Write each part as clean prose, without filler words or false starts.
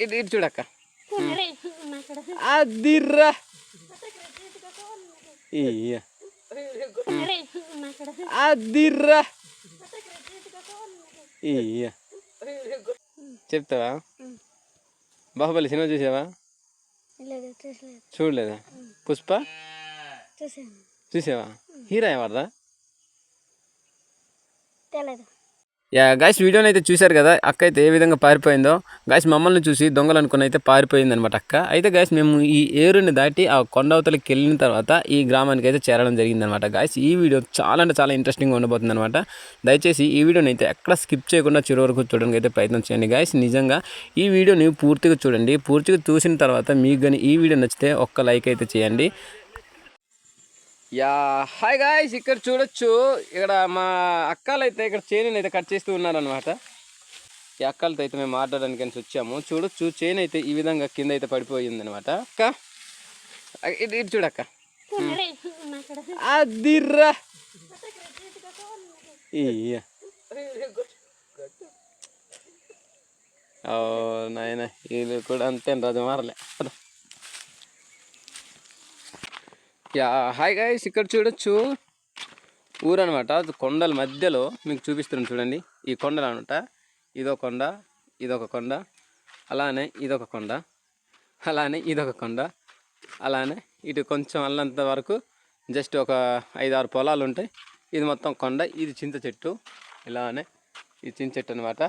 ఇటు ఇటు చూడక్క. అదిర్రా అదిర్రా చెప్తావా? బాహుబలి సినిమా చూసావా? చూడలేదా? పుష్ప చూసావా? హీరో ఎవరిదా? యా గాయస్, వీడియోని అయితే చూశారు కదా. అక్క అయితే ఏ విధంగా పారిపోయిందో. గాయస్ మమ్మల్ని చూసి దొంగలు అనుకుని అయితే పారిపోయింది అనమాట అక్క. అయితే గాయస్ మేము ఈ ఏరుని దాటి ఆ కొండవతలకి వెళ్ళిన తర్వాత ఈ గ్రామానికి అయితే చేరడం జరిగిందనమాట. గాయస్ ఈ వీడియో చాలా అంటే చాలా ఇంట్రెస్టింగ్గా ఉండబోతుంది అనమాట. దయచేసి ఈ వీడియోని అయితే ఎక్కడ స్కిప్ చేయకుండా చివరి వరకు చూడడానికి అయితే ప్రయత్నం చేయండి. గాయస్ నిజంగా ఈ వీడియోని పూర్తిగా చూడండి. పూర్తిగా చూసిన తర్వాత మీకు కానీ ఈ వీడియో నచ్చితే ఒక్క లైక్ అయితే చేయండి. యా హాయ్ గాయ్స్, ఇక్కడ చూడొచ్చు. ఇక్కడ మా అక్కలు అయితే ఇక్కడ చైన్ అయితే కట్ చేస్తూ ఉన్నారనమాట. ఈ అక్కలతో అయితే మేము మాట్లాడడానికి అని వచ్చాము. చూడొచ్చు, చైన్ అయితే ఈ విధంగా కింద అయితే పడిపోయింది అనమాట. అక్క ఇటు ఇటు చూడక్క. అదిర్రా నాయన వీళ్ళు కూడా అంతే రాజు మారలే. యా హాయ్ గాయ్స్, ఇక్కడ చూడొచ్చు ఊరు అనమాట. కొండల మధ్యలో మీకు చూపిస్తున్నాను చూడండి. ఈ కొండలు అనమాట. ఇదొక కొండ, ఇదొక కొండ, అలానే ఇదొక కొండ, అలానే ఇదొక కొండ, అలానే ఇటు కొంచెం అల్లంత వరకు జస్ట్ ఒక 5-6 పొలాలు ఉంటాయి. ఇది మొత్తం కొండ. ఇది చింత చెట్టు, ఇలానే ఇది చింత చెట్టు అనమాట.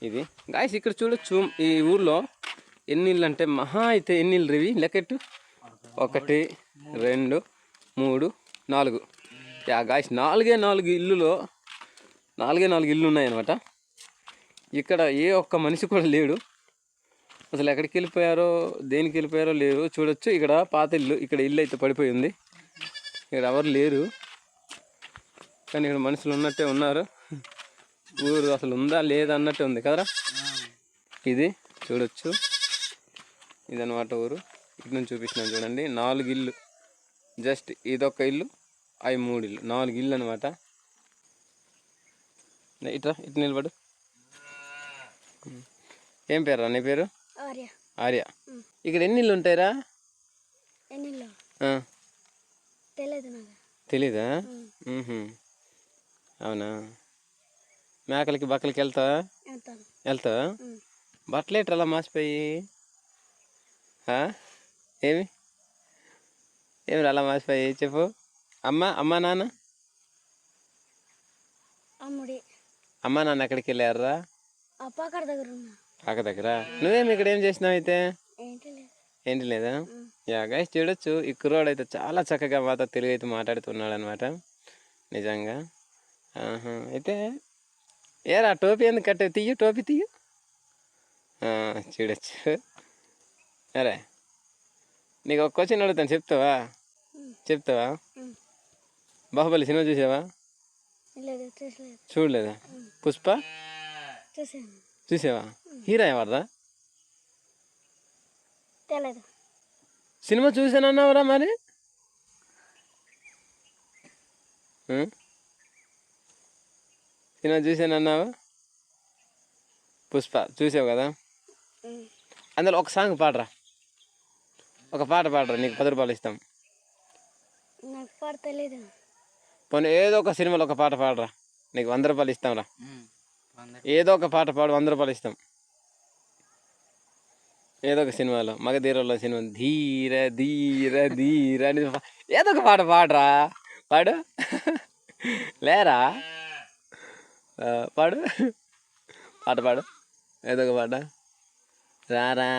ఇది గాయ్స్ ఇక్కడ చూడొచ్చు. ఈ ఊర్లో ఎన్ని ఇళ్ళు అంటే మహా అయితే ఎన్ని ఇళ్ళు ఇవి లెక్కెట్టు. 1 2 3 4. యా గాయ్స్ 4 ఇల్లులో 4 ఇల్లు ఉన్నాయన్నమాట. ఇక్కడ ఏ ఒక్క మనిషి కూడా లేడు. అసలు ఎక్కడికి వెళ్ళిపోయారో దేనికి వెళ్ళిపోయారో లేరు. చూడొచ్చు ఇక్కడ పాత ఇల్లు, ఇక్కడ ఇల్లు అయితే పడిపోయి ఉంది. ఇక్కడ ఎవరు లేరు, కానీ ఇక్కడ మనుషులు ఉన్నట్టే ఉన్నారు. ఊరు అసలు ఉందా లేదా అన్నట్టే ఉంది కదరా. ఇది చూడొచ్చు, ఇదన్నమాట ఊరు. ఇటు నుంచి చూపిస్తున్నాను చూడండి. 4 ఇల్లు, జస్ట్ ఇదొక ఇల్లు, అవి 3 ఇల్లు, 4 ఇల్లు అనమాట. ఇట్రా, ఇటు నిలబడు. ఏం పేరు రా నీ పేరు? ఆర్య. ఇక్కడ ఎన్ని ఇల్లు ఉంటాయిరా? తెలీదా? అవునా? మేకలకి బక్కలకి వెళ్తావా? బట్టలు ఎట్రా అలా మాసిపోయి? ఏమి అలా మాసిపోయి చెప్పు. అమ్మ నాన్న ఎక్కడికి వెళ్ళారా? పాక దగ్గర. నువ్వేమి ఇక్కడ ఏం చేసినావు అయితే? ఏంటి లేదా? యా గైస్ చూడొచ్చు, ఈ కుర్రోడు అయితే చాలా చక్కగా మాతో తెలుగు అయితే మాట్లాడుతున్నాడు అనమాట. నిజంగా అయితే ఏరా టోపీ ఎందుకు కట్టావు? తీయు టోపీ తీయు. చూడొచ్చు. అరే నీకు ఒక క్వశ్చన్ అడుగుతాను, చెప్తావా? బాహుబలి సినిమా చూసావా? చూడలేదా? పుష్ప చూసావా? హీరో ఎవరిదా? సినిమా చూసానన్నావురా మరి? సినిమా చూసానన్నావా? పుష్ప చూసావు కదా. అందులో ఒక సాంగ్ పాడరా, ఒక పాట పాడరా, నీకు 10 రూపాయలు ఇస్తాం. పోనీ ఏదో ఒక సినిమాలో ఒక పాట పాడరా, నీకు 100 రూపాయలు ఇస్తాం రా. ఏదో ఒక పాట పాడు, 100 రూపాయలు ఇస్తాం. ఏదో ఒక సినిమాలో, మగధీరలో సినిమా, ధీర ధీర ధీర అని ఏదో ఒక పాట పాడరా. పాడు లేరా, పాడు పాడు ఏదో ఒక పాట. రారా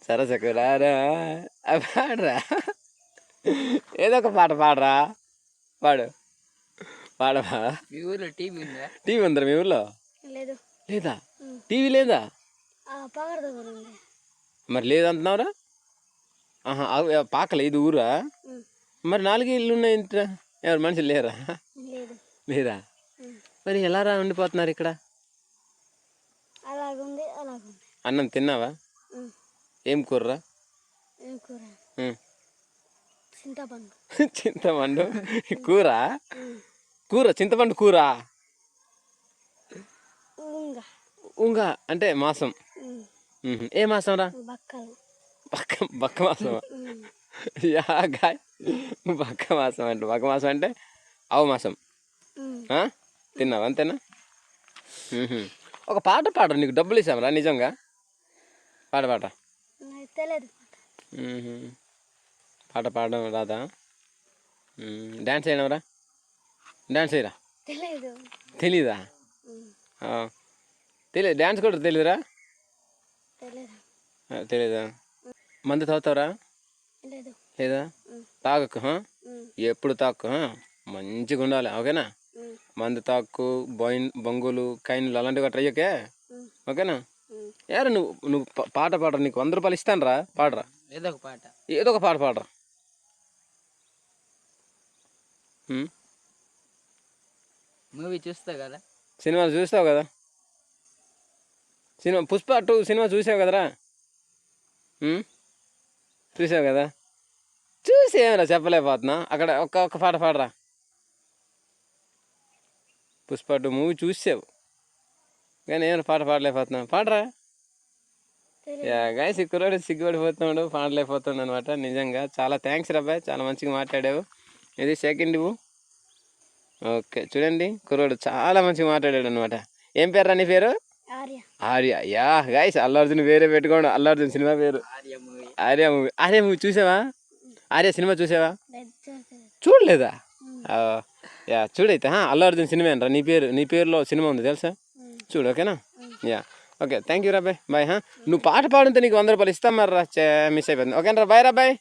సరసకు రారా పాడరా. ఏదో ఒక పాట పాడరా, పాడవా? మీ ఊర్లో టీవీ ఉందా? మీ ఊర్లో లేదా? టీవీ లేదా? మరి లేదంటున్నావురా? పాకలే ఇది ఊరా? మరి 4 ఇల్లు ఉన్నాయి, ఎవరు మనుషులు లేరా? మరి ఎలా రా ఉండిపోతున్నారు ఇక్కడ? అన్నం తిన్నావా? ఏం కూరరా? చింతపండు కూర చింతపండు కూర. ఉంగ అంటే మాసం. ఏ మాసం రా? బక్కలు. బక్క మాసం. యా గాయ్, బక్క మాసం అంటే ఆవు మాసం. తిన్నావా? అంతేనా? ఒక పాట పాడరు, నీకు డబ్బులు ఇస్తామరా నిజంగా? పాట తెలియదు. పాట పాడడం రాదా? డ్యాన్స్ చేయనవరా? డ్యాన్స్ చేయరా? తెలీదా? తెలియదు, డ్యాన్స్ కూడా తెలీదురా? తెలీదా? మందు తాగుతావరా? లేదా? తాగకు, ఎప్పుడు తాకు, మంచిగా ఉండాలి, ఓకేనా? మందు తాకు, బొంగులు, కైన్లు అలాంటివి ట్రై చేయకే, ఓకేనా? యారు నువ్వు పాట పాడరా, నీకు 100 రూపాయలు ఇస్తాను రా, పాడరా. ఏదో ఒక పాట పాడరా. మూవీ చూస్తావు కదా? సినిమా చూస్తావు కదా? పుష్ప 2 సినిమా చూసావు కదరా? చూసావు కదా? చూసి ఏమరా చెప్పలేకపోతున్నా, అక్కడ ఒక్క పాట పాడరా. పుష్ప 2 మూవీ చూసావు కానీ ఏమైనా పాట పాడలేకపోతున్నా, పాడరా. గాయ సిగ్గుపడిపోతున్నాడు, పాడలేకపోతున్నాడు అనమాట. నిజంగా చాలా థ్యాంక్స్ రాబాయ్, చాలా మంచిగా మాట్లాడావు. ఇది సెకండ్ ఇవ్వు. ఓకే, చూడండి కుర్రోడు చాలా మంచిగా మాట్లాడాడు అనమాట. ఏం పేరు రా నీ పేరు? ఆర్య. యా గాయస్, అల్లు అర్జున్ వేరే పెట్టుకోండి, అల్లు అర్జున్ సినిమా పేరు ఆర్య మూవీ చూసావా? ఆర్య సినిమా చూసావా? చూడలేదా? యా చూడైతే అల్లు అర్జున్ సినిమా అనరా. నీ పేరులో సినిమా ఉంది తెలుసా? చూడు, ఓకేనా? యా ఓకే, థ్యాంక్ యూ రా బాయ్. బాయ్. నువ్వు పాట పాడితే నీకు 100 రూపాయలు ఇస్తాం మరి రా, మిస్ అయిపోయింది. ఓకేనా రా, బాయ్ రా బాయ్.